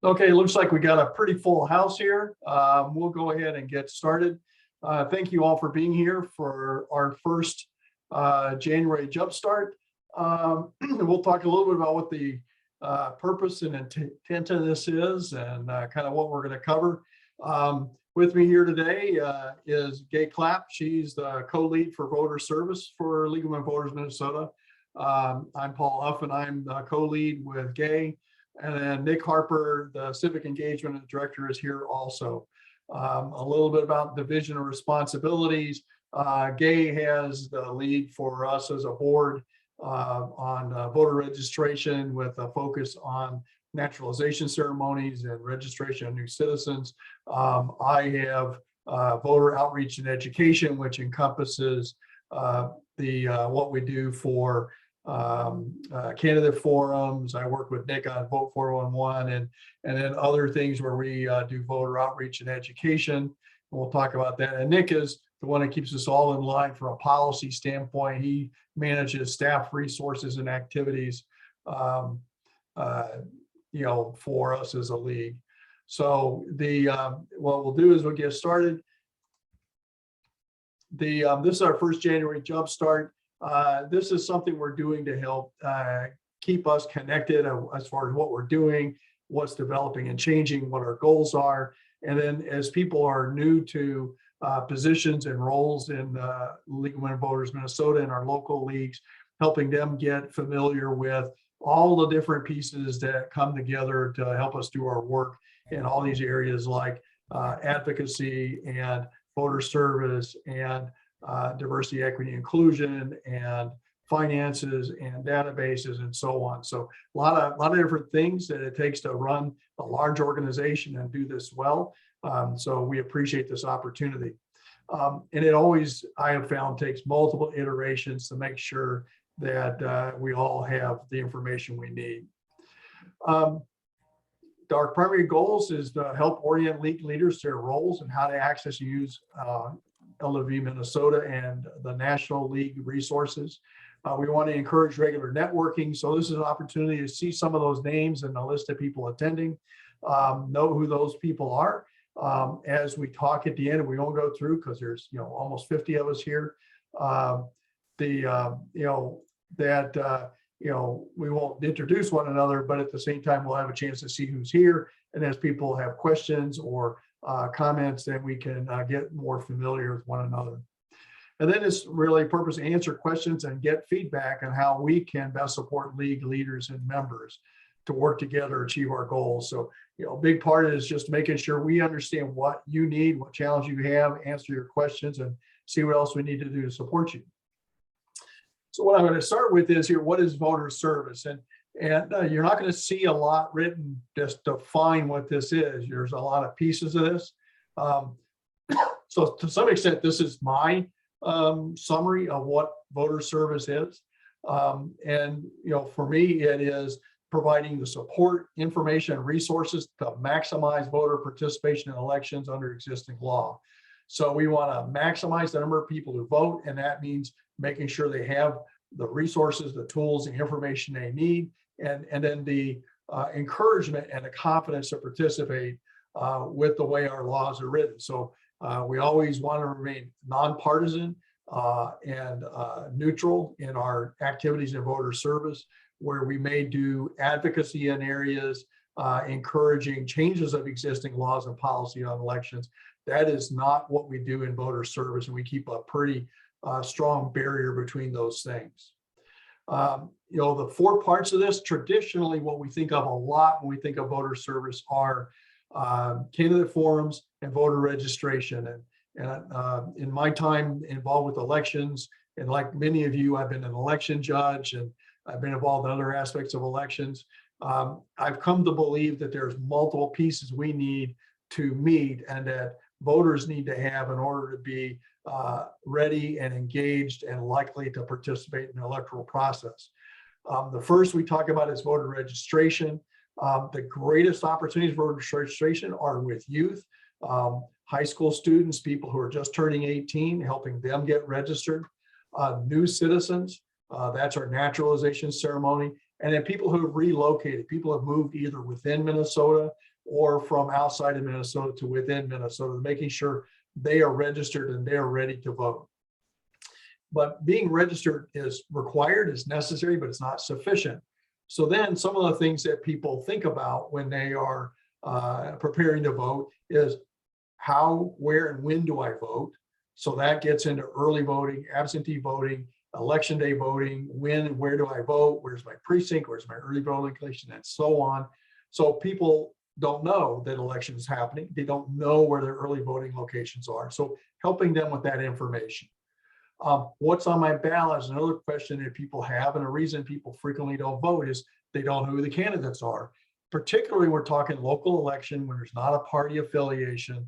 Okay, looks like we got a pretty full house here. We'll go ahead and get started. Thank you all for being here for our first January Jumpstart. We'll talk a little bit about what the purpose and intent of this is and kind of what we're going to cover. With me here today is Clapp. She's the co-lead for voter service for League Llama Voters Minnesota. I'm Paul Huffman. I'm the co-lead with Gay. And then Nick Harper, the civic engagement director, is here also. A little bit about division of responsibilities. Gay has the lead for us as a board on voter registration with a focus on naturalization ceremonies and registration of new citizens. I have voter outreach and education, which encompasses what we do for candidate forums. I work with Nick on Vote 411 and then other things where we do voter outreach and education. And we'll talk about that. And Nick is the one that keeps us all in line from a policy standpoint. He manages staff resources and activities, for us as a league. So what we'll do is we'll get started. This is our first January Jumpstart. This is something we're doing to help keep us connected as far as what we're doing, what's developing and changing, what our goals are. And then as people are new to positions and roles in League of Women Voters Minnesota and our local leagues, helping them get familiar with all the different pieces that come together to help us do our work in all these areas like advocacy and voter service and diversity, equity, inclusion, and finances and databases and so on. So a lot of different things that it takes to run a large organization and do this well. So we appreciate this opportunity. And it always, I have found, takes multiple iterations to make sure that we all have the information we need. Our primary goals is to help orient league leaders to their roles and how to access and use LWV Minnesota and the National League resources. We want to encourage regular networking. So this is an opportunity to see some of those names and the list of people attending, know who those people are. As we talk at the end, we won't go through because there's almost 50 of us here. We won't introduce one another, but at the same time, we'll have a chance to see who's here. And as people have questions or comments, then we can get more familiar with one another. And then it's really purpose to answer questions and get feedback on how we can best support league leaders and members to work together, achieve our goals. So, a big part is just making sure we understand what you need, what challenge you have, answer your questions, and see what else we need to do to support you. So what I'm going to start with is here, what is voter service? And you're not going to see a lot written just to define what this is. There's a lot of pieces of this. So to some extent, this is my summary of what voter service is. And for me, it is providing the support, information, and resources to maximize voter participation in elections under existing law. So we want to maximize the number of people who vote, and that means making sure they have the resources, the tools, the information they need, and then the encouragement and the confidence to participate with the way our laws are written. So we always want to remain nonpartisan and neutral in our activities in voter service, where we may do advocacy in areas, encouraging changes of existing laws and policy on elections. That is not what we do in voter service, and we keep a pretty strong barrier between those things. The four parts of this, traditionally, what we think of a lot when we think of voter service are candidate forums and voter registration. And in my time involved with elections, and like many of you, I've been an election judge and I've been involved in other aspects of elections. I've come to believe that there's multiple pieces we need to meet and that voters need to have in order to be ready and engaged and likely to participate in the electoral process. The first we talk about is voter registration. The greatest opportunities for voter registration are with youth, high school students, people who are just turning 18, helping them get registered, new citizens, that's our naturalization ceremony, and then people who have relocated, people have moved either within Minnesota or from outside of Minnesota to within Minnesota, making sure they are registered and they're ready to vote. But being registered is required, is necessary, but it's not sufficient. So then some of the things that people think about when they are preparing to vote is how, where, and when do I vote? So that gets into early voting, absentee voting, election day voting, when and where do I vote? Where's my precinct? Where's my early voting location? And so on. So people don't know that election is happening. They don't know where their early voting locations are. So helping them with that information. What's on my ballot is another question that people have, and the reason people frequently don't vote is they don't know who the candidates are. Particularly, we're talking local election when there's not a party affiliation.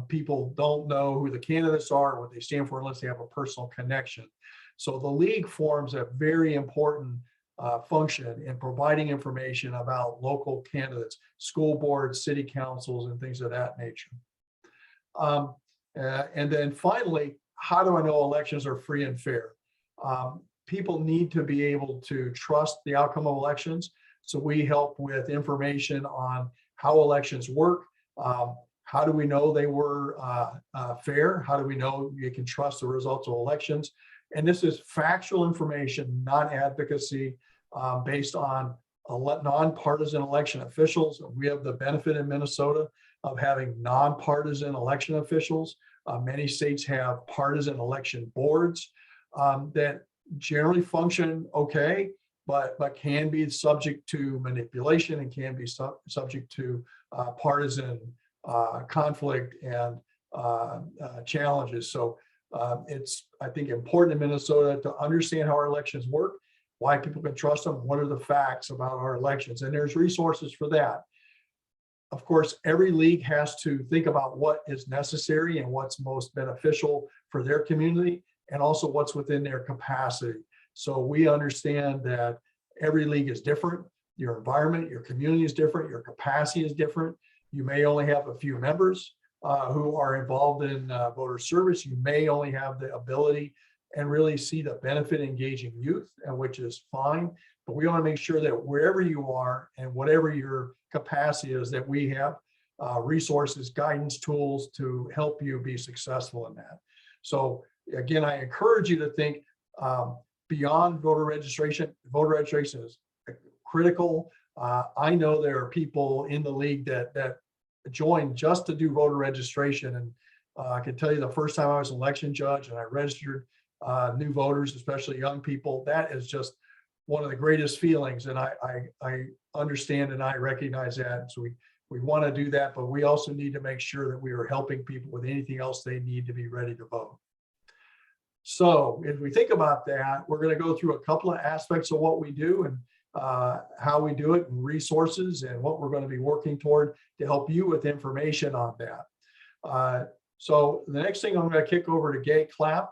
People don't know who the candidates are, what they stand for, unless they have a personal connection. So the league forms a very important function in providing information about local candidates, school boards, city councils, and things of that nature. And then finally, how do I know elections are free and fair? People need to be able to trust the outcome of elections. So we help with information on how elections work. How do we know they were fair? How do we know you can trust the results of elections? And this is factual information, not advocacy, based on nonpartisan election officials. We have the benefit in Minnesota of having nonpartisan election officials. Many states have partisan election boards that generally function okay, but can be subject to manipulation and can be subject to partisan conflict and challenges. So it's, I think, important in Minnesota to understand how our elections work, why people can trust them, what are the facts about our elections, and there's resources for that. Of course, every league has to think about what is necessary and what's most beneficial for their community, and also what's within their capacity. So we understand that every league is different. Your environment, your community is different. Your capacity is different. You may only have a few members who are involved in voter service. You may only have the ability and really see the benefit in engaging youth, and which is fine. But we want to make sure that wherever you are and whatever your capacity is, that we have resources, guidance, tools to help you be successful in that. So again, I encourage you to think beyond voter registration. Voter registration is critical. I know there are people in the league that joined just to do voter registration. And I can tell you the first time I was an election judge and I registered new voters, especially young people, that is just one of the greatest feelings. And I understand and I recognize that. So we want to do that, but we also need to make sure that we are helping people with anything else they need to be ready to vote. So if we think about that, we're going to go through a couple of aspects of what we do and how we do it, and resources, and what we're going to be working toward to help you with information on that. So the next thing, I'm going to kick over to Gay Clapp,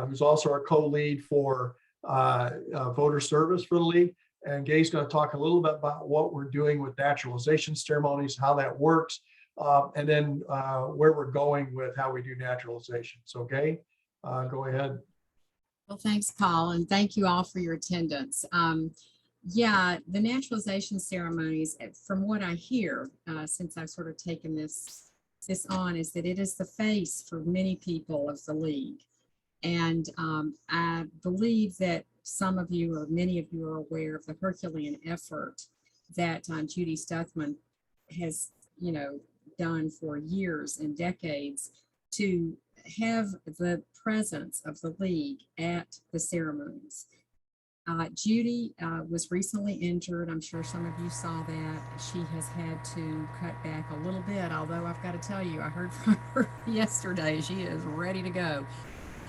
who's also our co-lead for voter service for the league. And Gay's going to talk a little bit about what we're doing with naturalization ceremonies, how that works, and then where we're going with how we do naturalization. So Gay, go ahead. Well, thanks, Paul, and thank you all for your attendance. Yeah, the naturalization ceremonies, from what I hear, since I've sort of taken this on, is that it is the face for many people of the league. And I believe that some of you, or many of you, are aware of the Herculean effort that Judy Stuthman has, done for years and decades to have the presence of the league at the ceremonies. Judy was recently injured. I'm sure some of you saw that. She has had to cut back a little bit, although I've got to tell you, I heard from her yesterday, she is ready to go.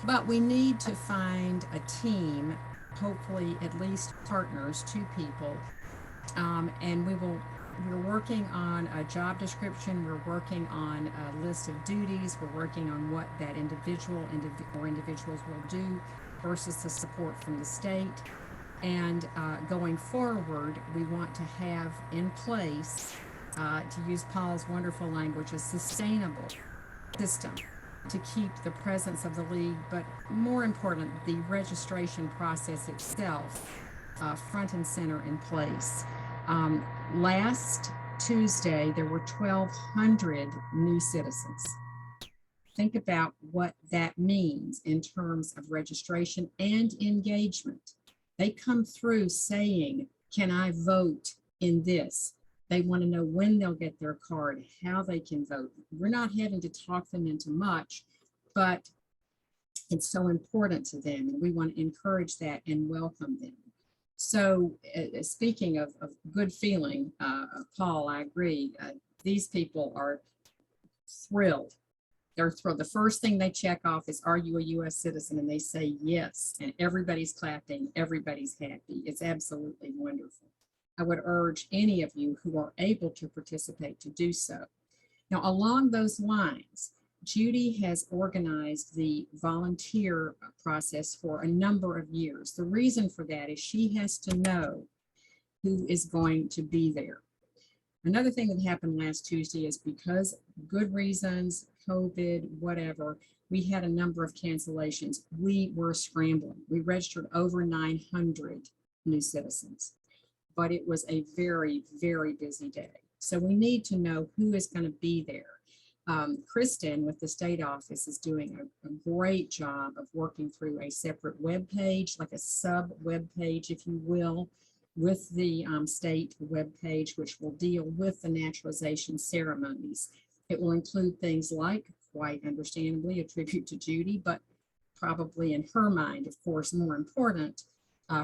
But we need to find a team, hopefully at least partners, 2 people, and we're working on a job description, we're working on a list of duties, we're working on what that individual or individuals will do versus the support from the state. And going forward, we want to have in place, to use Paul's wonderful language, a sustainable system to keep the presence of the league, but more important, the registration process itself front and center in place. Last Tuesday, there were 1,200 new citizens. Think about what that means in terms of registration and engagement. They come through saying, can I vote in this? They want to know when they'll get their card, how they can vote. We're not having to talk them into much, but it's so important to them, and we want to encourage that and welcome them. So speaking of good feeling, Paul, I agree. These people are thrilled. They're thrilled. The first thing they check off is, are you a U.S. citizen? And they say yes, and everybody's clapping, everybody's happy. It's absolutely wonderful. I would urge any of you who are able to participate to do so. Now, along those lines, Judy has organized the volunteer process for a number of years. The reason for that is she has to know who is going to be there. Another thing that happened last Tuesday is, because good reasons, COVID, whatever, we had a number of cancellations. We were scrambling. We registered over 900 new citizens, but it was a very, very busy day. So we need to know who is going to be there. Kristen with the state office is doing a great job of working through a separate web page, like a sub web page, if you will, with the state web page, which will deal with the naturalization ceremonies. It will include things like, quite understandably, a tribute to Judy, but probably in her mind, of course, more important,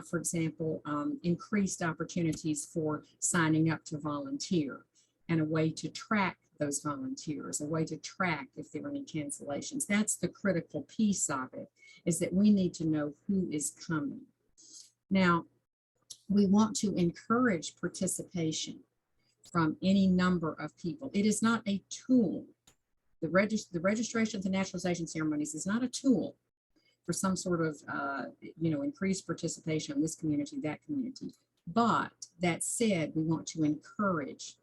for example, increased opportunities for signing up to volunteer, and a way to track those volunteers, a way to track if there are any cancellations. That's the critical piece of it, is that we need to know who is coming. Now, we want to encourage participation from any number of people. It is not a tool. The registration of the naturalization ceremonies is not a tool for some sort of increased participation in this community, that community. But that said, we want to encourage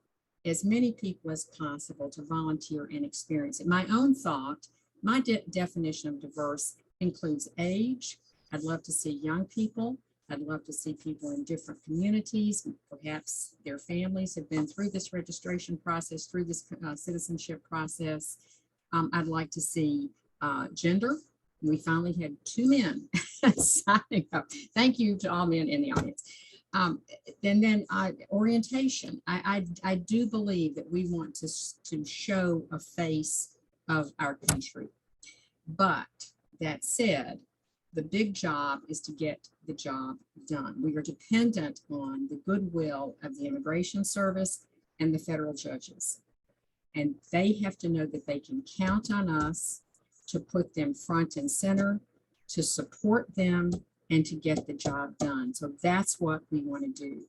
as many people as possible to volunteer and experience it. My own thought, my definition of diverse includes age. I'd love to see young people. I'd love to see people in different communities. Perhaps their families have been through this registration process, through this citizenship process. I'd like to see gender. We finally had 2 men signing up. Thank you to all men in the audience. And then orientation. I do believe that we want to show a face of our country. But that said, the big job is to get the job done. We are dependent on the goodwill of the Immigration Service and the federal judges. And they have to know that they can count on us to put them front and center, to support them, and to get the job done. So that's what we want to do.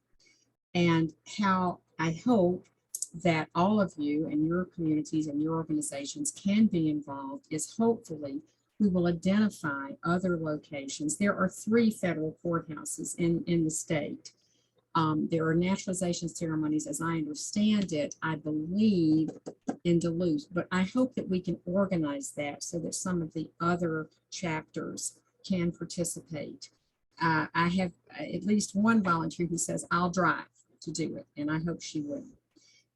And how I hope that all of you and your communities and your organizations can be involved is, hopefully we will identify other locations. There are 3 federal courthouses in the state. There are naturalization ceremonies, as I understand it, I believe in Duluth, but I hope that we can organize that so that some of the other chapters can participate. I have at least one volunteer who says, I'll drive to do it, and I hope she will.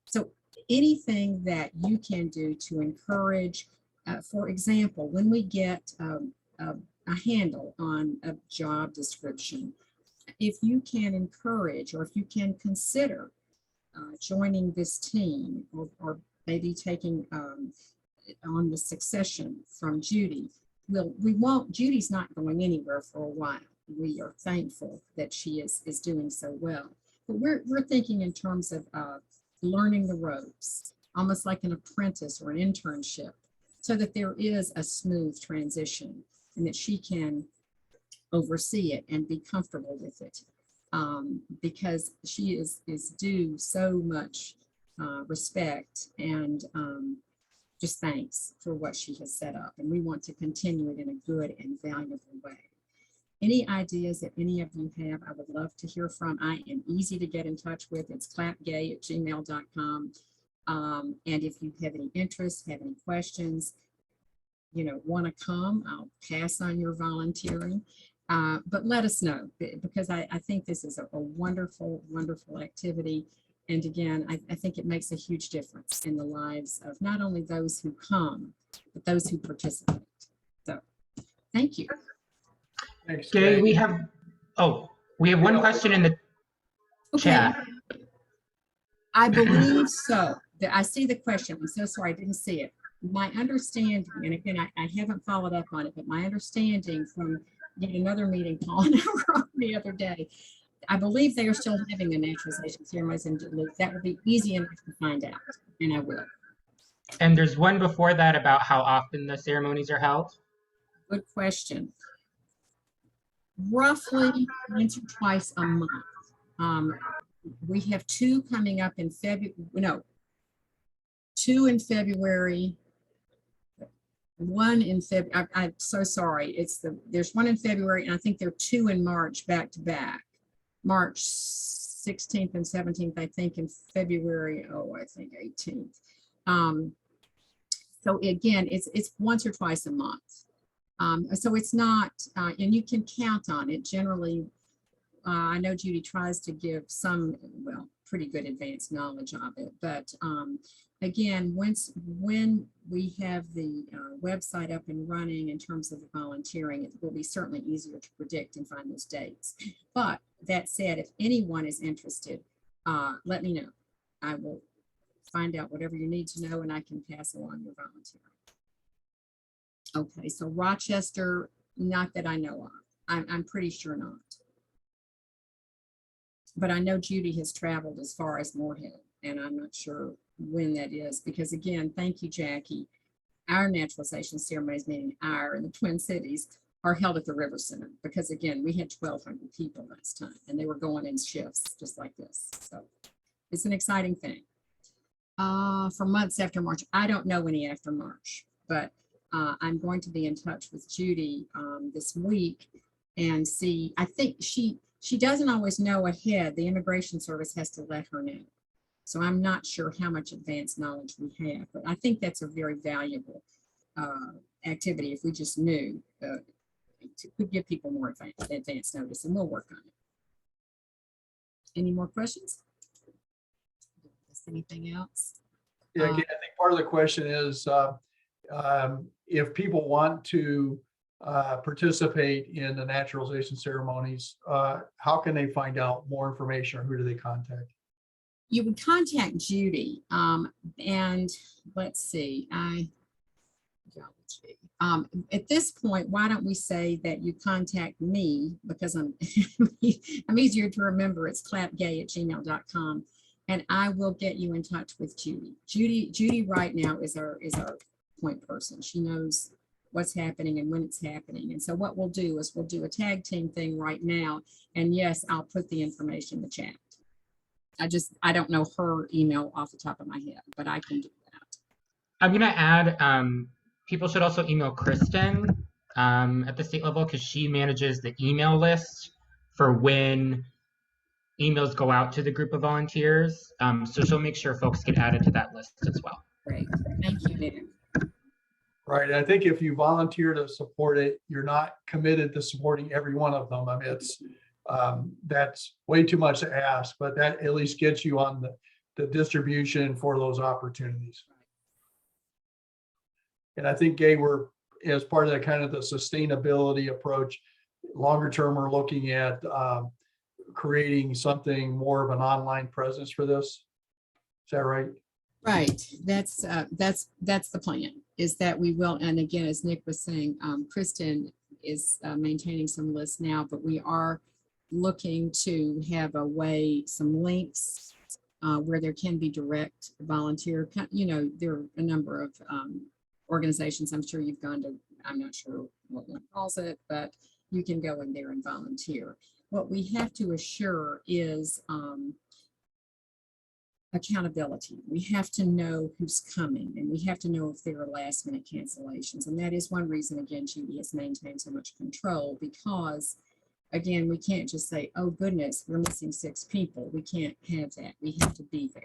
So anything that you can do to encourage, for example, when we get a handle on a job description, if you can encourage, or if you can consider joining this team, or maybe taking on the succession from Judy. Judy's not going anywhere for a while. We are thankful that she is doing so well. But we're thinking in terms of learning the ropes, almost like an apprentice or an internship, so that there is a smooth transition and that she can oversee it and be comfortable with it, because she is due so much respect and just thanks for what she has set up, and we want to continue it in a good and valuable way. Any ideas that any of you have, I would love to hear from. I am easy to get in touch with. It's clappgay@gmail.com. And if you have any interest, have any questions, want to come, I'll pass on your volunteering. But let us know, because I think this is a wonderful, wonderful activity. And again, I think it makes a huge difference in the lives of not only those who come, but those who participate. So thank you. Thanks, Gay, Kay. we have one question in the Okay. chat. I believe so. I see the question. I'm so sorry, I didn't see it. My understanding, and again, I haven't followed up on it, but my understanding from yet another meeting Paul and I were on the other day, I believe they are still having a naturalization ceremonies in Duluth. That will be easy enough to find out, and I will. And there's one before that about how often the ceremonies are held. Good question. Roughly once or twice a month. We have two coming up in February. No, two in February. One in February. I'm so sorry. There's one in February, and I think there are two in March back to back. March 16th and 17th, I think, in February. Oh, I think 18th. So again, it's once or twice a month. So it's not, and you can count on it. Generally, I know Judy tries to give some, well, pretty good advanced knowledge of it, but again, when we have the website up and running in terms of the volunteering, it will be certainly easier to predict and find those dates. But that said, if anyone is interested, let me know. I will find out whatever you need to know, and I can pass along your volunteering. Okay, so Rochester, not that I know of. I'm pretty sure not. But I know Judy has traveled as far as Moorhead, and I'm not sure when that is, because again, thank you, Jackie. Our naturalization ceremonies, meaning our in the Twin Cities, are held at the River Center, because again, we had 1,200 people last time, and they were going in shifts just like this. So it's an exciting thing. For months after March, I don't know any after March, but I'm going to be in touch with Judy this week and see. I think she doesn't always know ahead. The Immigration Service has to let her know. So I'm not sure how much advanced knowledge we have, but I think that's a very valuable activity if we just knew to give people more advanced notice, and we'll work on it. Any more questions? Anything else? Yeah, again, I think part of the question is if people want to participate in the naturalization ceremonies, how can they find out more information, or who do they contact? You would contact Judy, and let's see, at this point, why don't we say that you contact me, because I'm I'm easier to remember. It's clappgay@gmail.com, and I will get you in touch with Judy. Judy right now is our point person. She knows what's happening and when it's happening. And so what we'll do is we'll do a tag team thing right now. And yes, I'll put the information in the chat. I don't know her email off the top of my head, but I can do that. I'm going to add, people should also email Kristen at the state level, because she manages the email list for when emails go out to the group of volunteers. So she'll make sure folks get added to that list as well. Great. Thank you, Nick. Right. I think if you volunteer to support it, you're not committed to supporting every one of them. I mean, it's that's way too much to ask, but that at least gets you on the distribution for those opportunities. And I think, Gay, we're, as part of that kind of the sustainability approach, longer term, we're looking at creating something more of an online presence for this. Is that right? Right. That's the plan, is that we will. And again, as Nick was saying, Kristen is maintaining some lists now, but we are looking to have a way, some links where there can be direct volunteer. You know, there are a number of organizations. I'm sure you've gone to, I'm not sure what one calls it, but you can go in there and volunteer. What we have to assure is accountability. We have to know who's coming, and we have to know if there are last minute cancellations. And that is one reason, again, Judy has maintained so much control, because again, we can't just say, oh goodness, we're missing 6 people. We can't have that. We have to be there.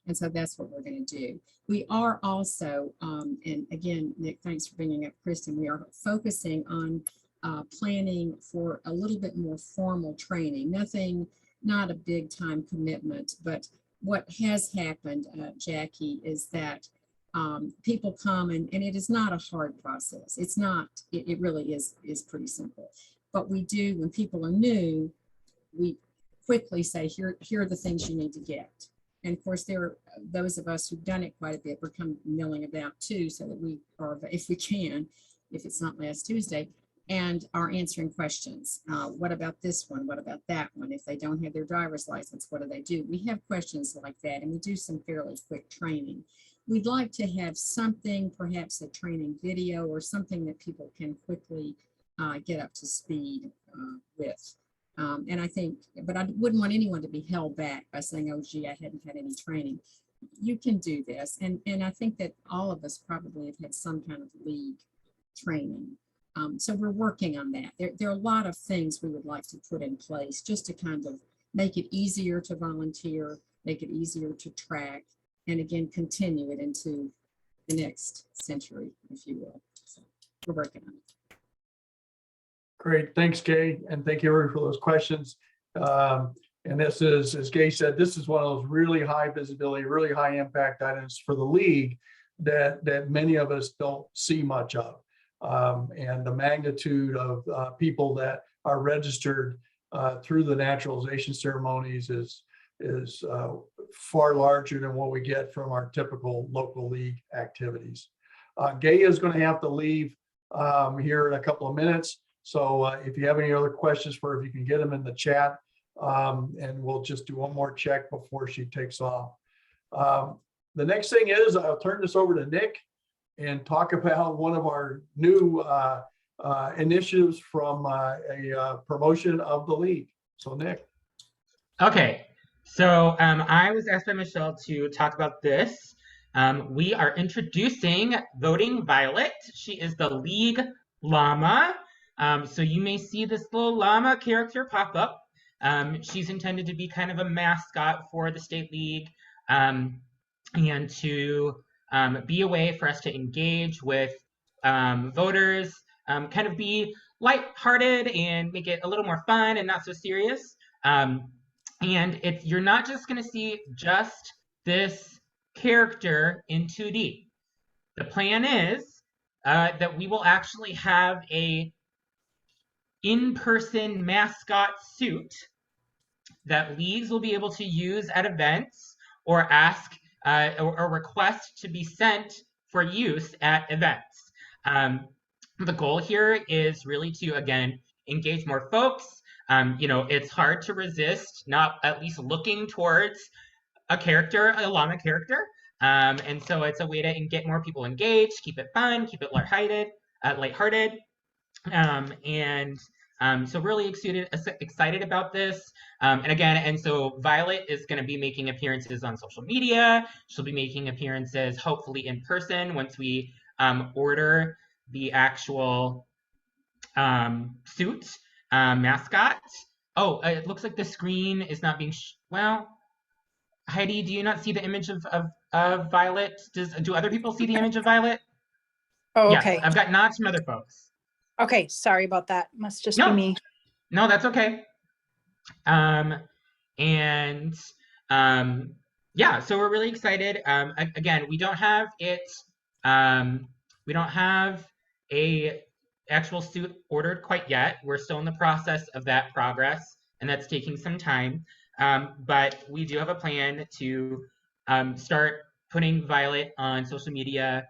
And so that's what we're going to do. We are also, and again, Nick, thanks for bringing up Kristen, we are focusing on planning for a little bit more formal training. Nothing, not a big time commitment, but what has happened, Jackie, is that people come and it is not a hard process. It's not, it really is pretty simple. But we do, when people are new, we quickly say, here are the things you need to get. And of course, there are those of us who've done it quite a bit, we're come milling about too, so that we are, if we can, if it's not last Tuesday, and are answering questions. What about this one? What about that one? If they don't have their driver's license, what do they do? We have questions like that, and we do some fairly quick training. We'd like to have something, perhaps a training video or something that people can quickly get up to speed with. And I think, but I wouldn't want anyone to be held back by saying, oh, gee, I hadn't had any training. You can do this. And I think that all of us probably have had some kind of league training. So we're working on that. There are a lot of things we would like to put in place just to kind of make it easier to volunteer, make it easier to track, and again, continue it into the next century, if you will. So we're working on it. Great, thanks, Gay, and thank you everyone for those questions. And this is, as Gay said, this is one of those really high visibility, really high impact items for the league that many of us don't see much of. And the magnitude of people that are registered through the naturalization ceremonies is far larger than what we get from our typical local league activities. Gay is going to have to leave here in a couple of minutes. So if you have any other questions for her, if you can get them in the chat, and we'll just do one more check before she takes off. The next thing is I'll turn this over to Nick and talk about one of our new initiatives from a promotion of the league. So Nick. Okay, so I was asked by Michelle to talk about this. We are introducing Voting Violet. She is the League Llama. So you may see this little llama character pop up. She's intended to be kind of a mascot for the state league, and to be a way for us to engage with voters, kind of be lighthearted and make it a little more fun and not so serious. And you're not just going to see just this character in 2D. The plan is that we will actually have a in-person mascot suit that leagues will be able to use at events or ask or request to be sent for use at events. The goal here is really to, again, engage more folks. It's hard to resist not at least looking towards a character, a llama character. And so it's a way to get more people engaged, keep it fun, keep it lighthearted. So really excited about this. And so Violet is going to be making appearances on social media. She'll be making appearances hopefully in person once we order the actual suit mascot. Oh, it looks like the screen is not being, well, Heidi, do you not see the image of Violet? Do other people see the image of Violet? Oh, Yes, okay. I've got nods from other folks. Okay, sorry about that. Must just be me. No, that's okay. Yeah, so we're really excited. Again, we don't have it. We don't have a actual suit ordered quite yet. We're still in the process of that progress, and that's taking some time. But we do have a plan to start putting Violet on social media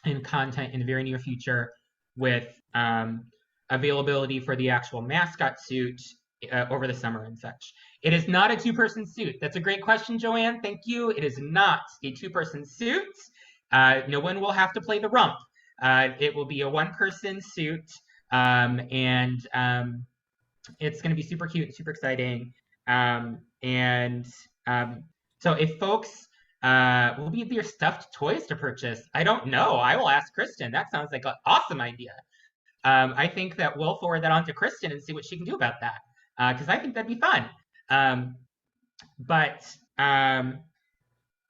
and content in the very near future with availability for the actual mascot suit over the summer and such. It is not a two-person suit. That's a great question, Joanne. Thank you. It is not a two-person suit. No one will have to play the rump. It will be a one-person suit, and it's going to be super cute, super exciting. So if folks will be there stuffed toys to purchase, I don't know. I will ask Kristen. That sounds like an awesome idea. I think that we'll forward that on to Kristen and see what she can do about that, because I think that'd be fun.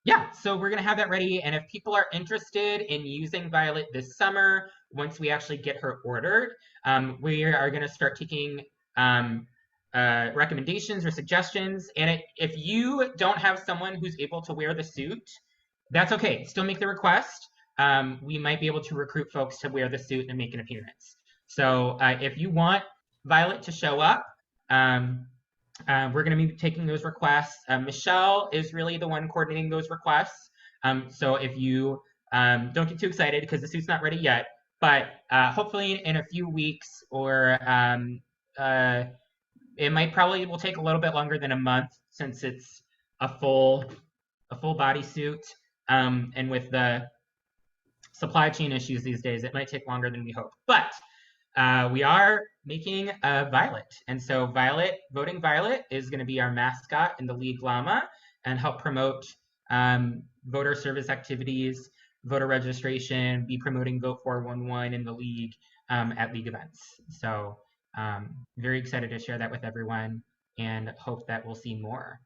Yeah, so we're going to have that ready. And if people are interested in using Violet this summer, once we actually get her ordered, we are going to start taking recommendations or suggestions. And if you don't have someone who's able to wear the suit, that's okay. Still make the request. We might be able to recruit folks to wear the suit and make an appearance. So if you want Violet to show up, we're going to be taking those requests. Michelle is really the one coordinating those requests. So if you don't get too excited because the suit's not ready yet, but hopefully in a few weeks, or it will take a little bit longer than a month since it's a full body suit. And with the supply chain issues these days, it might take longer than we hope. But we are making a Violet. And so Voting Violet is going to be our mascot in the League Llama and help promote voter service activities, voter registration, be promoting Vote 411 in the League at League events. So very excited to share that with everyone and hope that we'll see more.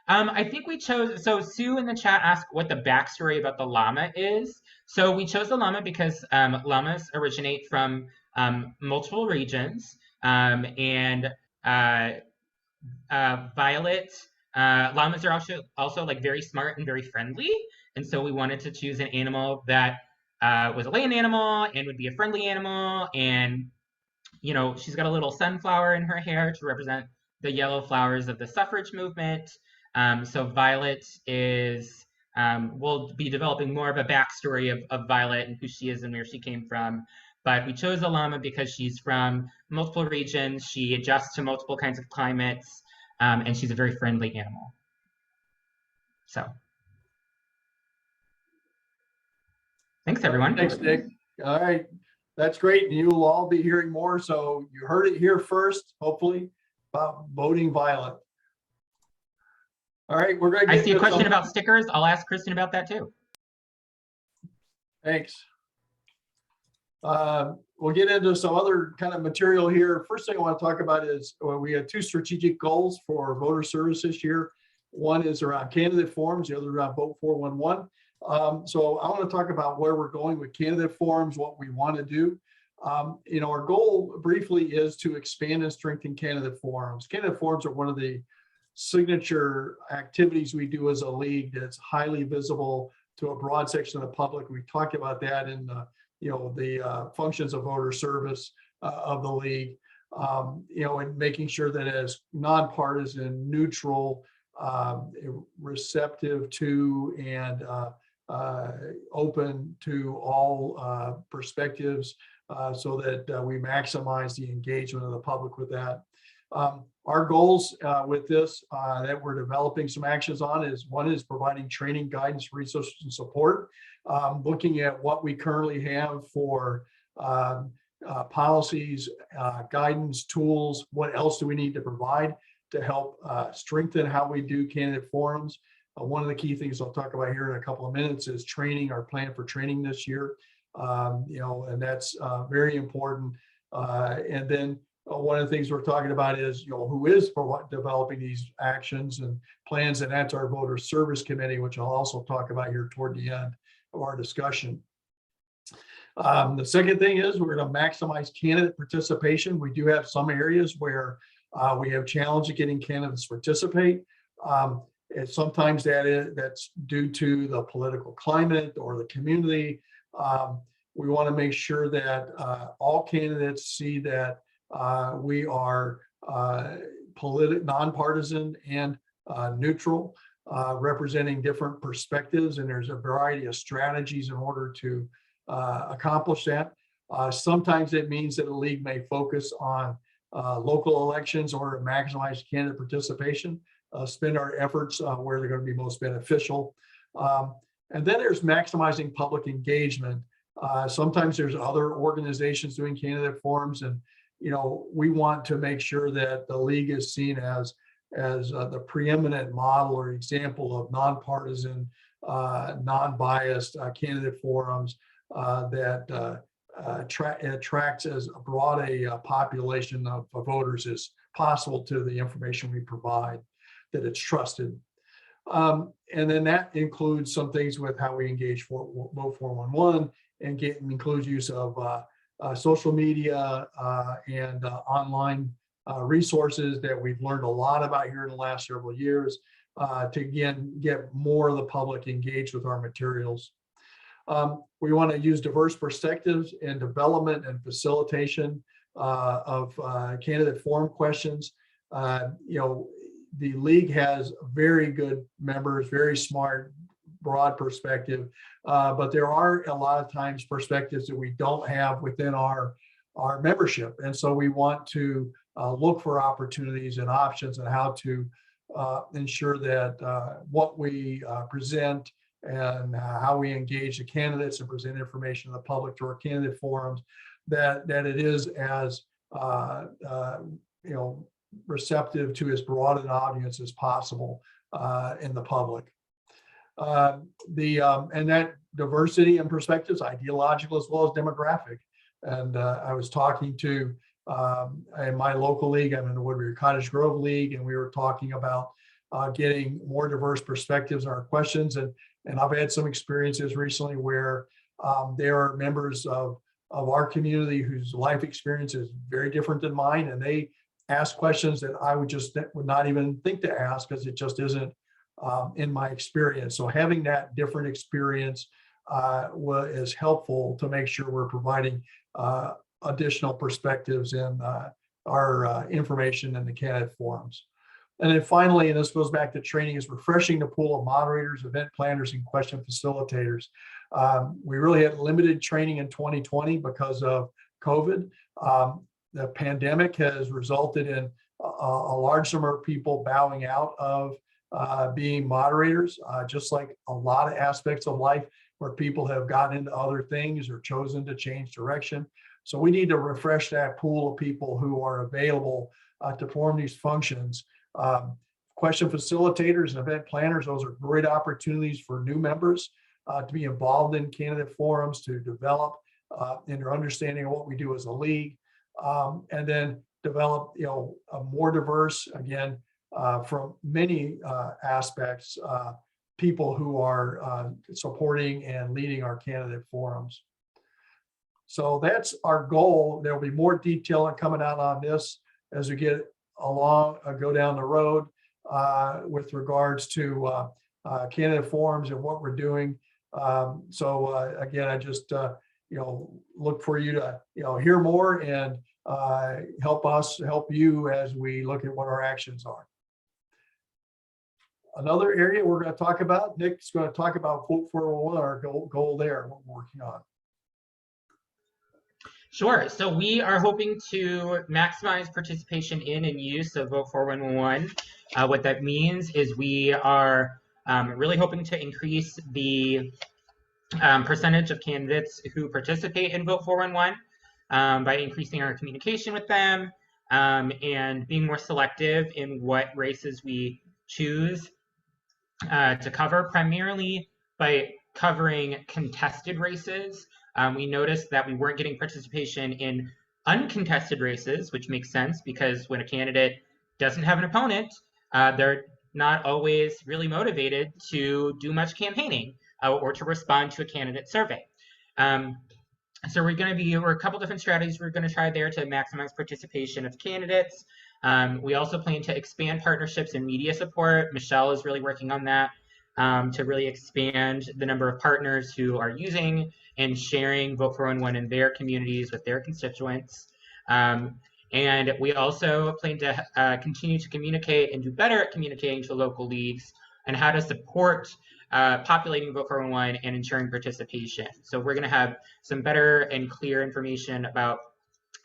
I think we chose, so Sue in the chat asked what the backstory about the llama is. So we chose the llama because llamas originate from multiple regions, and llamas are also like very smart and very friendly. And so we wanted to choose an animal that was a land animal and would be a friendly animal. And, you know, she's got a little sunflower in her hair to represent the yellow flowers of the suffrage movement. So Violet is, we'll be developing more of a backstory of Violet and who she is and where she came from. But we chose a llama because she's from multiple regions. She adjusts to multiple kinds of climates, and she's a very friendly animal. So, thanks everyone. Thanks, Nick. All right, that's great. And you will all be hearing more. So you heard it here first, hopefully, about Voting Violet. All right, we're going to get I see a question about stickers. I'll ask Kristen about that too. Thanks. We'll get into some other kind of material here. First thing I want to talk about is we have two strategic goals for voter service this year. One is around candidate forms, the other around Vote 411. So I want to talk about where we're going with candidate forms, what we want to do. You know, our goal briefly is to expand and strengthen candidate forums. Candidate forums are one of the signature activities we do as a league that's highly visible to a broad section of the public. We talked about that in you know, the functions of voter service of the league, you know, and making sure that as nonpartisan, neutral, receptive to, and open to all perspectives, so that we maximize the engagement of the public with that. Our goals with this that we're developing some actions on is, one is providing training, guidance, resources, and support, looking at what we currently have for policies, guidance, tools, what else do we need to provide to help strengthen how we do candidate forums. One of the key things I'll talk about here in a couple of minutes is training, our plan for training this year, you know, and that's very important. And then one of the things we're talking about is, you know, who is developing these actions and plans, and that's our voter service committee, which I'll also talk about here toward the end of our discussion. The second thing is we're going to maximize candidate participation. We do have some areas where we have challenges getting candidates to participate. And sometimes that's due to the political climate or the community. We want to make sure that all candidates see that we are nonpartisan and neutral, representing different perspectives, and there's a variety of strategies in order to accomplish that. Sometimes it means that a league may focus on local elections or maximize candidate participation, spend our efforts where they're going to be most beneficial. And then there's maximizing public engagement. Sometimes there's other organizations doing candidate forums, and you know, we want to make sure that the league is seen as the preeminent model or example of nonpartisan, non-biased candidate forums that attracts as broad a population of voters as possible to the information we provide, that it's trusted. And then that includes some things with how we engage for Vote 411, and includes use of social media and online resources that we've learned a lot about here in the last several years to again get more of the public engaged with our materials. We want to use diverse perspectives in development and facilitation of candidate forum questions. The league has very good members, very smart, broad perspective, but there are a lot of times perspectives that we don't have within our membership. And so we want to look for opportunities and options and how to ensure that what we present and how we engage the candidates and present information to the public through our candidate forums, that it is as receptive to as broad an audience as possible in the public. And that diversity and perspectives, ideological as well as demographic. And I was talking to in my local league, I'm in the Woodbury Cottage Grove League, and we were talking about getting more diverse perspectives in our questions. And I've had some experiences recently where there are members of our community whose life experience is very different than mine, and they ask questions that I would not even think to ask because it just isn't in my experience. So having that different experience is helpful to make sure we're providing additional perspectives in our information in the candidate forums. And then finally, and this goes back to training, is refreshing the pool of moderators, event planners, and question facilitators. We really had limited training in 2020 because of COVID. The pandemic has resulted in a large number of people bowing out of being moderators, just like a lot of aspects of life where people have gotten into other things or chosen to change direction. So we need to refresh that pool of people who are available to perform these functions. Question facilitators and event planners, those are great opportunities for new members to be involved in candidate forums, to develop in their understanding of what we do as a league, and then develop a more diverse, again, from many aspects, people who are supporting and leading our candidate forums. So that's our goal. There'll be more detail coming out on this as we get along, go down the road with regards to candidate forums and what we're doing. So again, I just look for you to hear more and help you as we look at what our actions are. Another area we're going to talk about, Nick's going to talk about Vote 401, our goal there, what we're working on. Sure. So we are hoping to maximize participation in and use of Vote 411. What that means is we are really hoping to increase the percentage of candidates who participate in Vote 411 by increasing our communication with them and being more selective in what races we choose to cover, primarily by covering contested races. We noticed that we weren't getting participation in uncontested races, which makes sense because when a candidate doesn't have an opponent, they're not always really motivated to do much campaigning or to respond to a candidate survey. So we're a couple different strategies we're going to try there to maximize participation of candidates. We also plan to expand partnerships and media support. Michelle is really working on that to really expand the number of partners who are using and sharing Vote 411 in their communities with their constituents. And we also plan to continue to communicate and do better at communicating to local leagues and how to support populating Vote 411 and ensuring participation. So we're going to have some better and clear information about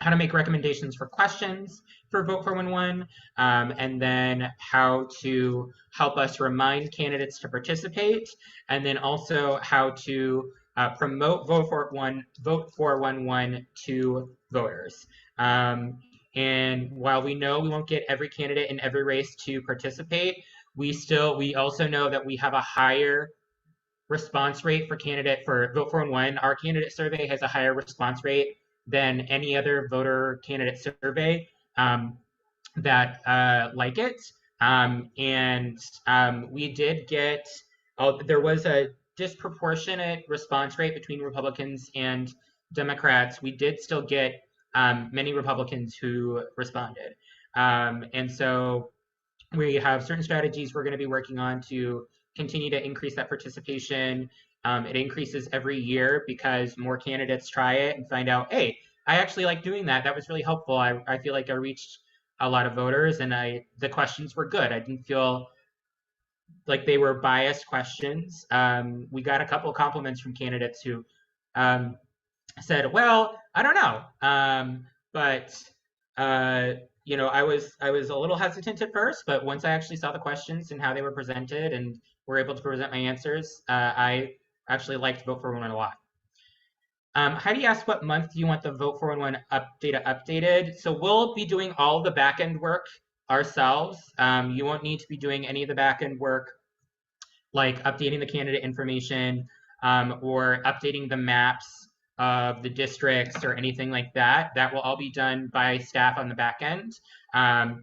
how to make recommendations for questions for Vote 411, and then how to help us remind candidates to participate, and then also how to promote Vote 411 to voters. And while we know we won't get every candidate in every race to participate, we also know that we have a higher response rate for Vote 411. Our candidate survey has a higher response rate than any other voter candidate survey that like it. We did get, there was a disproportionate response rate between Republicans and Democrats. We did still get many Republicans who responded. And so we have certain strategies we're going to be working on to continue to increase that participation. It increases every year because more candidates try it and find out, hey, I actually like doing that. That was really helpful. I feel like I reached a lot of voters and the questions were good. I didn't feel like they were biased questions. We got a couple of compliments from candidates who said, well, I don't know. But you know, I was a little hesitant at first, but once I actually saw the questions and how they were presented and were able to present my answers, I actually liked Vote for One a lot. Heidi asked, what month do you want the Vote for One data updated? So we'll be doing all the back-end work ourselves. You won't need to be doing any of the back-end work, like updating the candidate information or updating the maps of the districts or anything like that. That will all be done by staff on the back end. And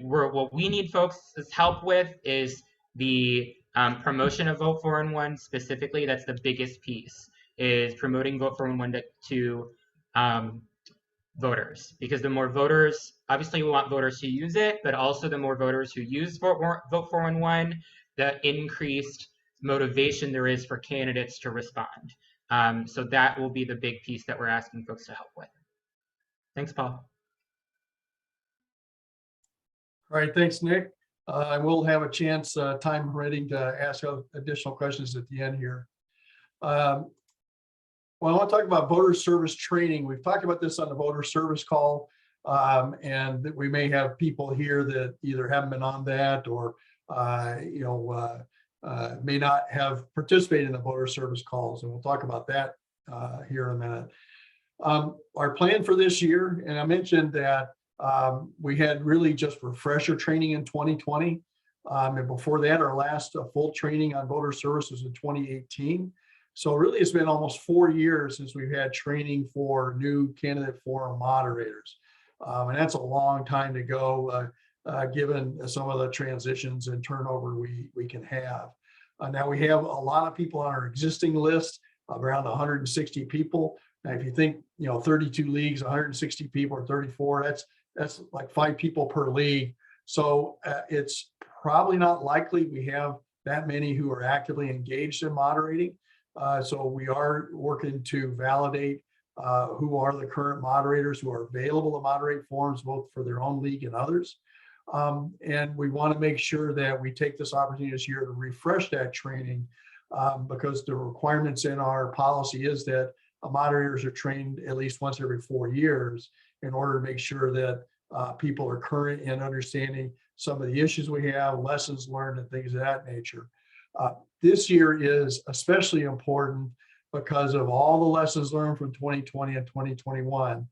what we need folks' help with is the promotion of Vote for One specifically. That's the biggest piece, is promoting Vote for One to voters, because the more voters, obviously we want voters to use it, but also the more voters who use Vote for One, the increased motivation there is for candidates to respond. So that will be the big piece that we're asking folks to help with. Thanks, Paul. All right, thanks, Nick. I will have a chance, time permitting, to ask additional questions at the end here. Well, I want to talk about voter service training. We've talked about this on the voter service call, and that we may have people here that either haven't been on that or may not have participated in the voter service calls, and we'll talk about that here in a minute. Our plan for this year, and I mentioned that we had really just refresher training in 2020, and before that, our last full training on voter service was in 2018. So really, it's been almost 4 years since we've had training for new candidate forum moderators, and that's a long time to go, given some of the transitions and turnover we can have. Now we have a lot of people on our existing list, around 160 people. Now, if you think, 32 leagues, 160 people, or 34, that's like 5 people per league. So it's probably not likely we have that many who are actively engaged in moderating. So we are working to validate who are the current moderators who are available to moderate forums, both for their own league and others. And we want to make sure that we take this opportunity this year to refresh that training, because the requirements in our policy is that moderators are trained at least once every 4 years in order to make sure that people are current in understanding some of the issues we have, lessons learned, and things of that nature. This year is especially important because of all the lessons learned from 2020 and 2021,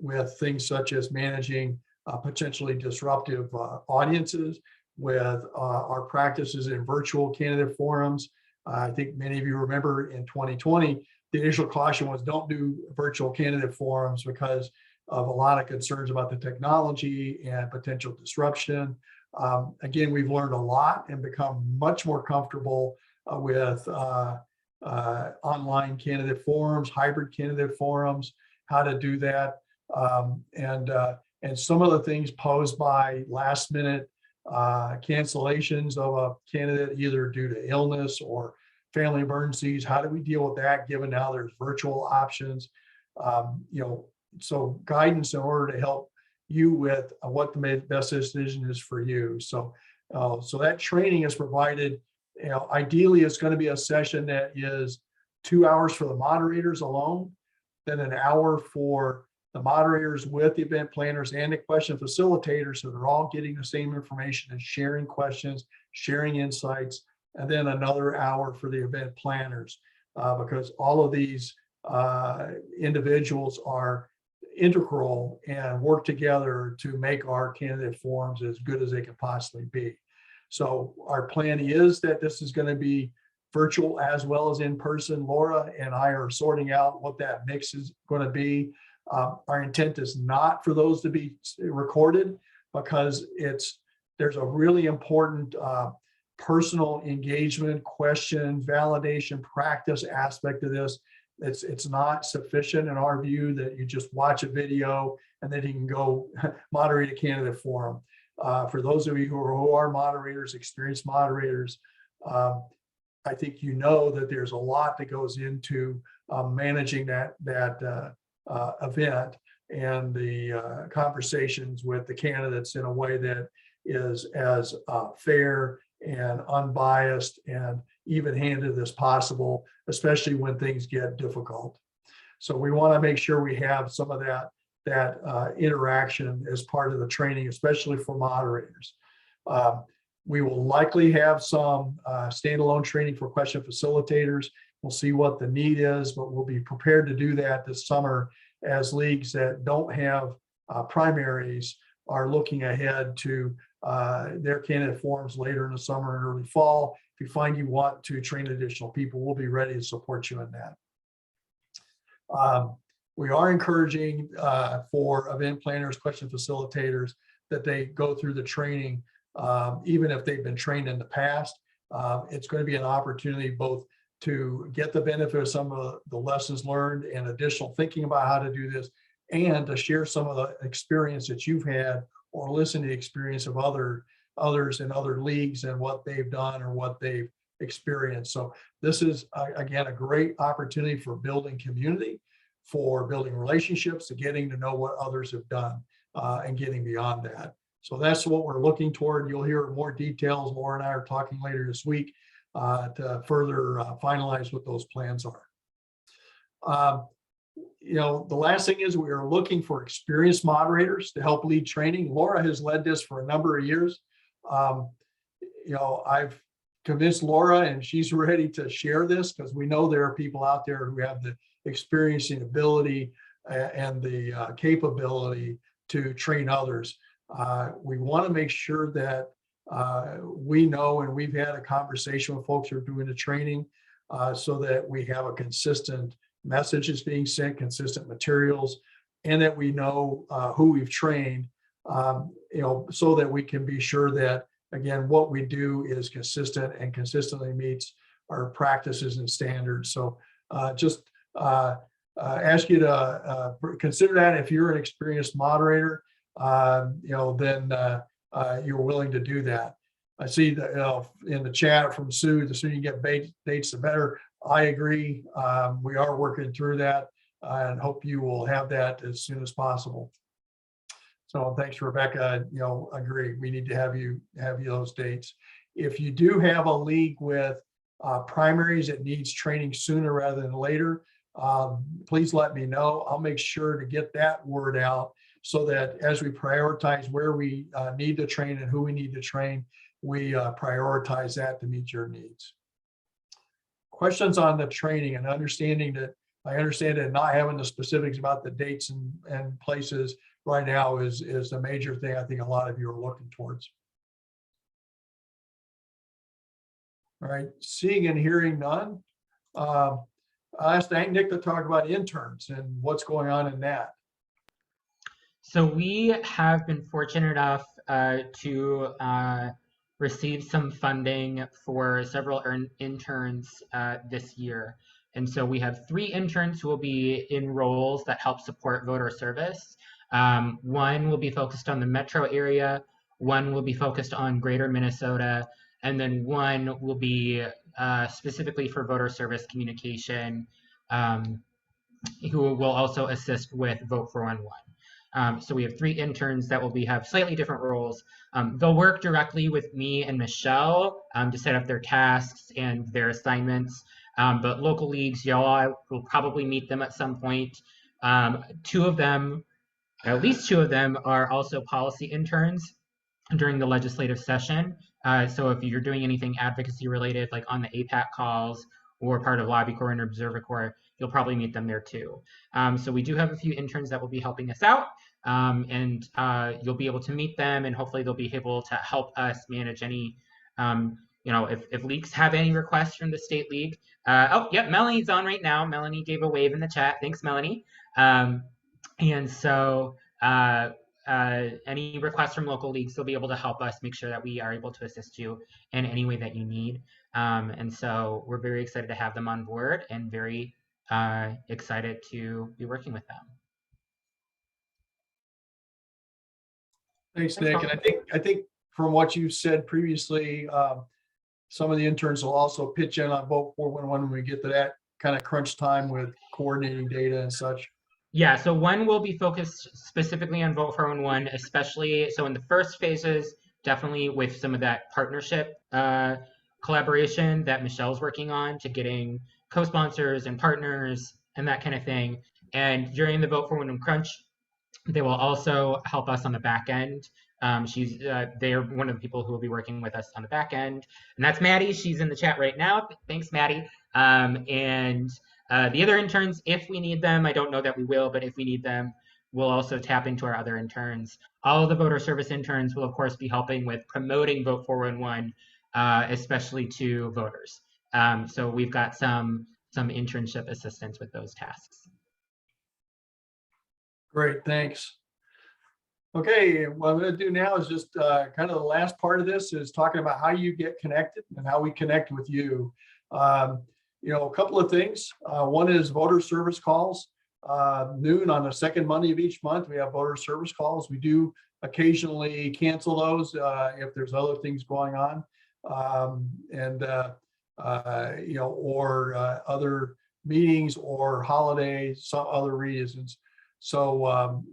with things such as managing potentially disruptive audiences, with our practices in virtual candidate forums. I think many of you remember in 2020, the initial caution was don't do virtual candidate forums because of a lot of concerns about the technology and potential disruption. Again, we've learned a lot and become much more comfortable with online candidate forums, hybrid candidate forums, how to do that. And some of the things posed by last minute cancellations of a candidate, either due to illness or family emergencies. How do we deal with that, given now there's virtual options? So guidance in order to help you with what the best decision is for you. So that training is provided. Ideally, it's going to be a session that is 2 hours for the moderators alone, then an hour for the moderators with the event planners and the question facilitators, so they're all getting the same information and sharing questions, sharing insights, and then another hour for the event planners, because all of these individuals are integral and work together to make our candidate forums as good as they can possibly be. So our plan is that this is going to be virtual as well as in person. Laura and I are sorting out what that mix is going to be. Our intent is not for those to be recorded, because there's a really important personal engagement, question, validation, practice aspect of this. It's not sufficient in our view that you just watch a video and then he can go moderate a candidate forum. For those of you who are moderators, experienced moderators, I think you know that there's a lot that goes into managing that event and the conversations with the candidates in a way that is as fair and unbiased and even-handed as possible, especially when things get difficult. So we want to make sure we have some of that interaction as part of the training, especially for moderators. We will likely have some standalone training for question facilitators. We'll see what the need is, but we'll be prepared to do that this summer as leagues that don't have primaries are looking ahead to their candidate forums later in the summer and early fall. If you find you want to train additional people, we'll be ready to support you in that. We are encouraging for event planners, question facilitators, that they go through the training, even if they've been trained in the past. It's going to be an opportunity both to get the benefit of some of the lessons learned and additional thinking about how to do this, and to share some of the experience that you've had or listen to the experience of others in other leagues and what they've done or what they've experienced. So this is, again, a great opportunity for building community, for building relationships, to getting to know what others have done and getting beyond that. So that's what we're looking toward. You'll hear more details. Laura and I are talking later this week to further finalize what those plans are. You know, the last thing is we are looking for experienced moderators to help lead training. Laura has led this for a number of years. You know, I've convinced Laura and she's ready to share this because we know there are people out there who have the experience and ability and the capability to train others. We want to make sure that we know, and we've had a conversation with folks who are doing the training so that we have a consistent messages being sent, consistent materials, and that we know who we've trained, you know, so that we can be sure that, again, what we do is consistent and consistently meets our practices and standards. So just ask you to consider that. If you're an experienced moderator, you know, then you're willing to do that. I see that, you know, in the chat from Sue, the sooner you get dates, the better. I agree. We are working through that and hope you will have that as soon as possible. So thanks, Rebecca. You know, agree. We need to have you those dates. If you do have a league with primaries that needs training sooner rather than later, please let me know. I'll make sure to get that word out so that as we prioritize where we need to train and who we need to train, we prioritize that to meet your needs. Questions on the training and understanding that I understand that not having the specifics about the dates and places right now is a major thing I think a lot of you are looking towards. All right, seeing and hearing none. I asked Nick to talk about interns and what's going on in that. So we have been fortunate enough to receive some funding for several interns this year. And so we have 3 interns who will be in roles that help support voter service. One will be focused on the metro area, one will be focused on greater Minnesota, and then one will be specifically for voter service communication, who will also assist with Vote for 1-1. So we have 3 interns that will have slightly different roles. They'll work directly with me and Michelle to set up their tasks and their assignments. But local leagues, y'all will probably meet them at some point. 2 of them, at least 2 of them, are also policy interns during the legislative session. So if you're doing anything advocacy related, like on the APAC calls or part of Lobby Corps and Observer Corps, you'll probably meet them there too. So we do have a few interns that will be helping us out. And you'll be able to meet them, and hopefully they'll be able to help us manage any, you know, if leagues have any requests from the state league. Oh, yep, Melanie's on right now. Melanie gave a wave in the chat. Thanks, Melanie. And so any requests from local leagues, they'll be able to help us make sure that we are able to assist you in any way that you need. And so we're very excited to have them on board and very excited to be working with them. Thanks, Nick. And I think from what you said previously, some of the interns will also pitch in on Vote 411 when we get to that kind of crunch time with coordinating data and such. Yeah, so one will be focused specifically on Vote 411, especially so in the first phases, definitely with some of that partnership collaboration that Michelle's working on to getting co-sponsors and partners and that kind of thing. And during the Vote 411 crunch, they will also help us on the back end. They're one of the people who will be working with us on the back end, and that's Maddie. She's in the chat right now. Thanks, Maddie. And the other interns, if we need them, I don't know that we will, but if we need them, we'll also tap into our other interns. All of the voter service interns will, of course, be helping with promoting Vote 411, especially to voters. So we've got some internship assistance with those tasks. Great, thanks. Okay, what I'm going to do now is just kind of the last part of this is talking about how you get connected and how we connect with you. You know, a couple of things. One is voter service calls. Noon on the second Monday of each month, we have voter service calls. We do occasionally cancel those if there's other things going on, you know, or other meetings or holidays, some other reasons. So,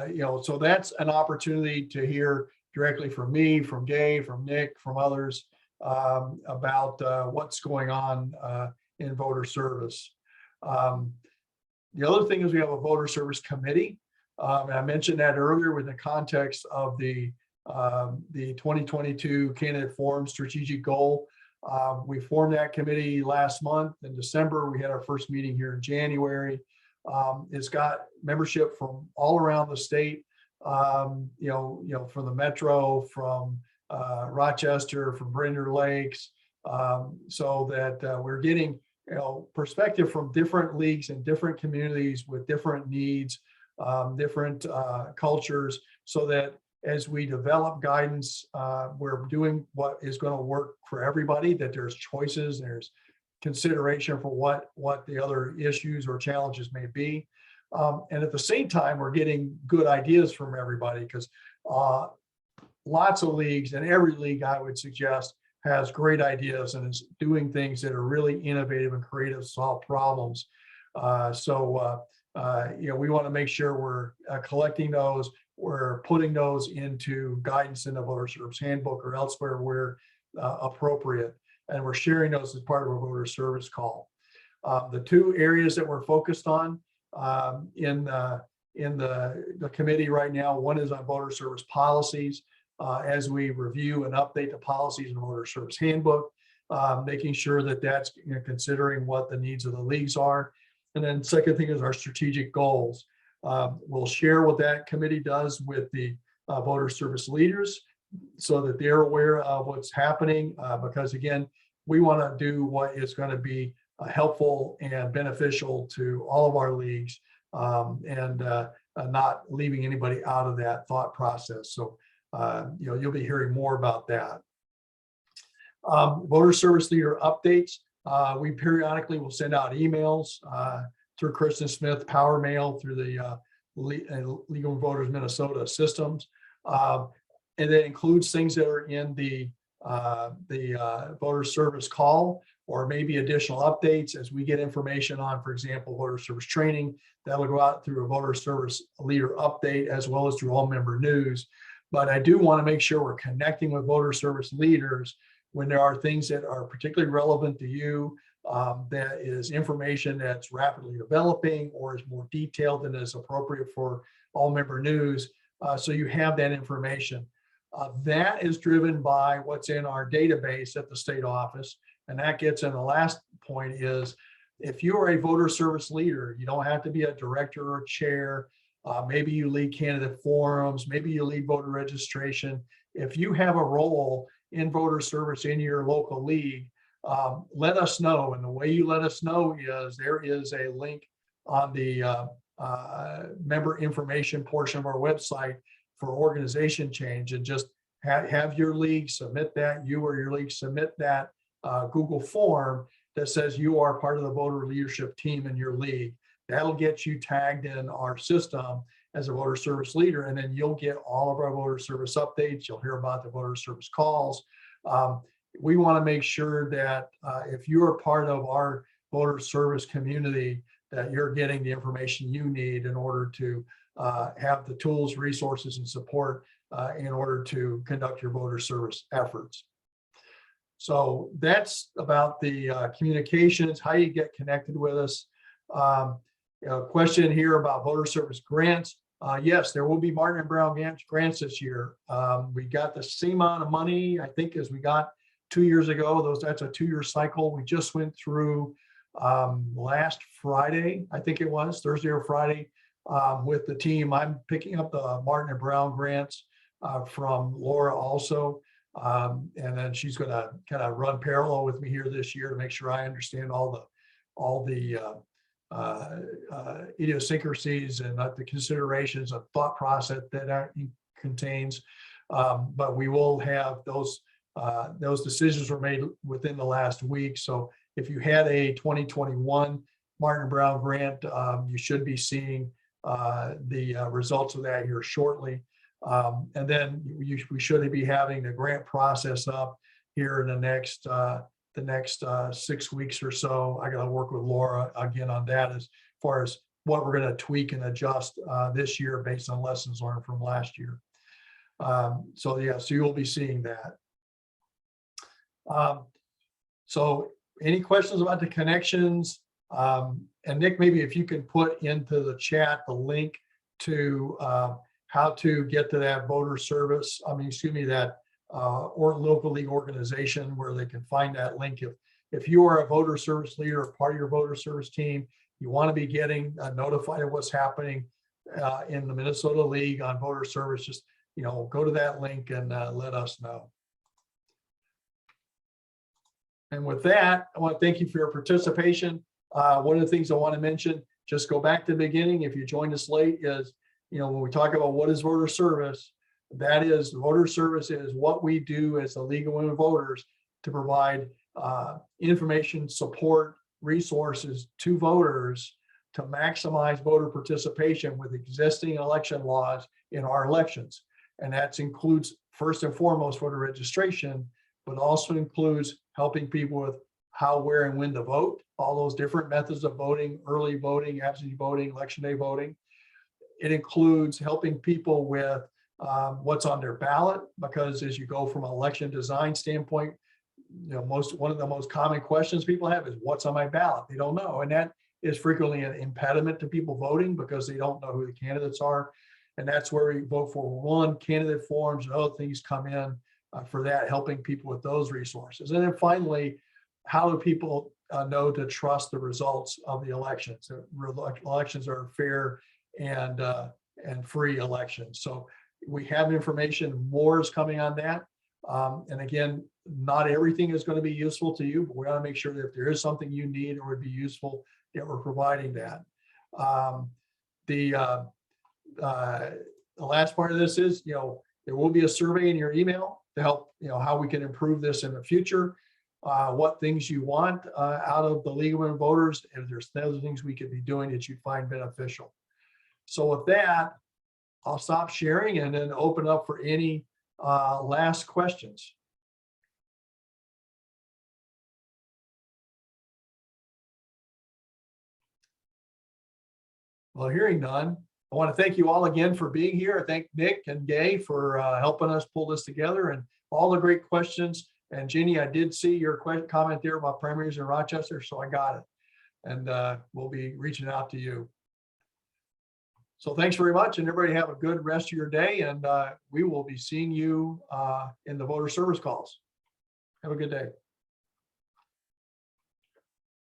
you know, so that's an opportunity to hear directly from me, from Dave, from Nick, from others about what's going on in voter service. The other thing is we have a voter service committee. And I mentioned that earlier with the context of the 2022 candidate forum strategic goal. We formed that committee last month in December. We had our first meeting here in January. It's got membership from all around the state, you know, from the metro, from Rochester, from Brindle Lakes, so that we're getting, you know, perspective from different leagues and different communities with different needs, different cultures, so that as we develop guidance, we're doing what is going to work for everybody, that there's choices, there's consideration for what the other issues or challenges may be. And at the same time, we're getting good ideas from everybody, because lots of leagues, and every league I would suggest has great ideas and is doing things that are really innovative and creative, solve problems. So you know, we want to make sure we're collecting those, we're putting those into guidance in the voter service handbook or elsewhere where appropriate, and we're sharing those as part of a voter service call. The two areas that we're focused on in the committee right now, one is on voter service policies, as we review and update the policies in the voter service handbook, making sure that that's, you know, considering what the needs of the leagues are. And then second thing is our strategic goals. We'll share what that committee does with the voter service leaders so that they're aware of what's happening, because again, we want to do what is going to be helpful and beneficial to all of our leagues, and not leaving anybody out of that thought process. So you know, you'll be hearing more about that. Voter service leader updates. We periodically will send out emails through Kristen Smith Power Mail through the Legal Voters Minnesota systems, and that includes things that are in the voter service call, or maybe additional updates as we get information on, for example, voter service training. That'll go out through a voter service leader update as well as through all member news. But I do want to make sure we're connecting with voter service leaders when there are things that are particularly relevant to you, that is information that's rapidly developing or is more detailed than is appropriate for all member news. So you have that information. That is driven by what's in our database at the state office. And that gets in the last point is, if you are a voter service leader, you don't have to be a director or chair. Maybe you lead candidate forums, maybe you lead voter registration. If you have a role in voter service in your local league, let us know. And the way you let us know is there is a link on the member information portion of our website for organization change, and just have your league submit that, you or your league submit that Google form that says you are part of the voter leadership team in your league. That'll get you tagged in our system, as a voter service leader, and then you'll get all of our voter service updates. You'll hear about the voter service calls. We want to make sure that if you're part of our voter service community, that you're getting the information you need in order to have the tools, resources, and support in order to conduct your voter service efforts. So that's about the communications, how you get connected with us. Question here about voter service grants. Yes, there will be Martin and Brown grants this year. We got the same amount of money, I think, as we got 2 years ago. That's a 2-year cycle. We just went through last Friday, I think it was Thursday or Friday, with the team. I'm picking up the Martin and Brown grants from Laura also. And then she's going to kind of run parallel with me here this year to make sure I understand all the idiosyncrasies and the considerations of thought process that contains. But we will have those decisions were made within the last week. So if you had a 2021 Martin and Brown grant, you should be seeing the results of that here shortly. And then we should be having the grant process up here in the next 6 weeks or so. I got to work with Laura again on that as far as what we're going to tweak and adjust this year based on lessons learned from last year. So yeah, so you'll be seeing that. So any questions about the connections? And Nick, maybe if you can put into the chat the link to how to get to that voter service, that or local league organization where they can find that link. If you are a voter service leader or part of your voter service team, you want to be getting notified of what's happening in the Minnesota League on voter service, just go to that link and let us know. And with that, I want to thank you for your participation. One of the things I want to mention, just go back to the beginning. If you joined us late, is when we talk about what is voter service, that is, voter service is what we do as the League of Women Voters to provide information, support, resources to voters to maximize voter participation with existing election laws in our elections. And that includes, first and foremost, voter registration, but also includes helping people with how, where, and when to vote, all those different methods of voting, early voting, absentee voting, election day voting. It includes helping people with what's on their ballot, because as you go from an election design standpoint, one of the most common questions people have is, what's on my ballot? They don't know. And that is frequently an impediment to people voting because they don't know who the candidates are. And that's where we vote for one, candidate forms and other things come in for that, helping people with those resources. And then finally, how do people know to trust the results of the elections? Elections are fair and free elections. So we have information, more is coming on that. And again, not everything is going to be useful to you, but we want to make sure that if there is something you need or would be useful, that we're providing that. The last part of this is, there will be a survey in your email to help, how we can improve this in the future. What things you want out of the League of Women Voters, and there's other things we could be doing that you find beneficial. So with that, I'll stop sharing and then open up for any last questions. Well, hearing none, I want to thank you all again for being here. I thank Nick and Gay for helping us pull this together and all the great questions. And Jenny, I did see your comment there about primaries in Rochester, so I got it. And we'll be reaching out to you. So thanks very much, and everybody have a good rest of your day. And we will be seeing you in the voter service calls. Have a good day.